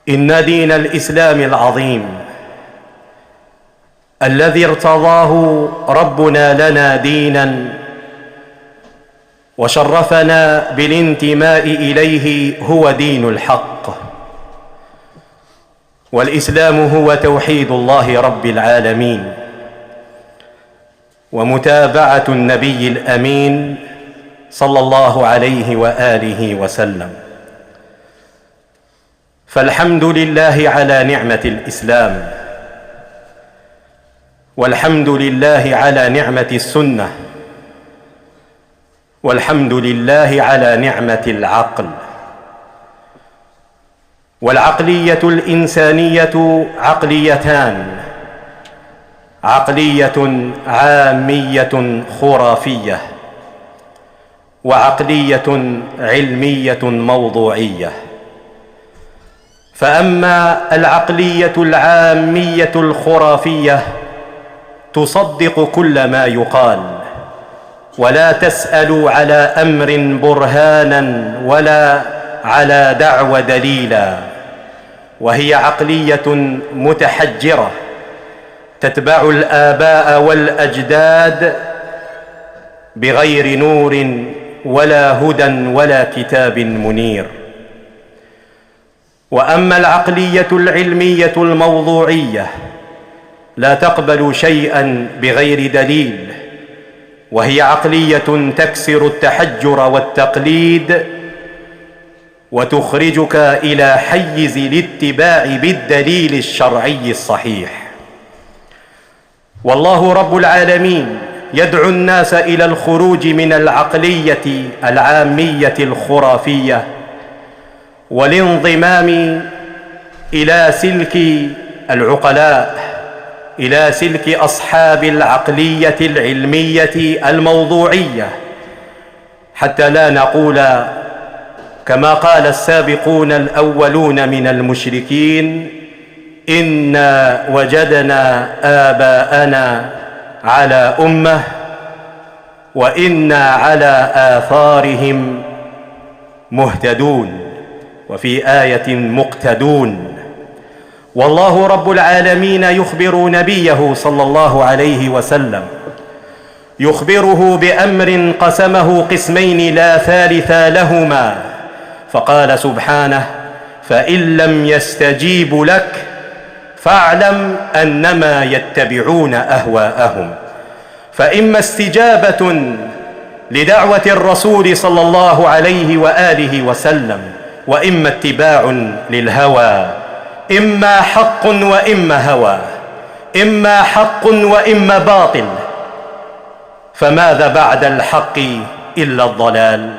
إن دين الإسلام العظيم الذي ارتضاه ربنا لنا دينا وشرفنا بالانتماء إليه هو دين الحق، والإسلام هو توحيد الله رب العالمين ومتابعة النبي الأمين صلى الله عليه وآله وسلم. فالحمد لله على نعمة الإسلام، والحمد لله على نعمة السنة، والحمد لله على نعمة العقل. والعقلية الإنسانية عقليتان: عقلية عامية خرافية، وعقلية علمية موضوعية. فأما العقلية العامية الخرافية تصدق كل ما يقال، ولا تسأل على أمر برهانا ولا على دعوى دليلا، وهي عقلية متحجرة تتبع الآباء والأجداد بغير نور ولا هدى ولا كتاب منير. وأما العقلية العلمية الموضوعية لا تقبل شيئا بغير دليل، وهي عقلية تكسر التحجر والتقليد وتخرجك إلى حيز الاتباع بالدليل الشرعي الصحيح. والله رب العالمين يدعو الناس إلى الخروج من العقلية العامية الخرافية والانضمام إلى سلك العقلاء، إلى سلك أصحاب العقلية العلمية الموضوعية، حتى لا نقول كما قال السابقون الأولون من المشركين: إنا وجدنا آباءنا على أمة وإنا على آثارهم مهتدون، وفي آية مقتدون. والله رب العالمين يخبر نبيه صلى الله عليه وسلم، يخبره بأمر قسمه قسمين لا ثالث لهما، فقال سبحانه: فإن لم يستجيبوا لك فاعلم أنما يتبعون أهواءهم. فإما استجابة لدعوة الرسول صلى الله عليه وآله وسلم، وإما اتباع للهوى، إما حق وإما هوى، إما حق وإما باطل، فماذا بعد الحق إلا الضلال؟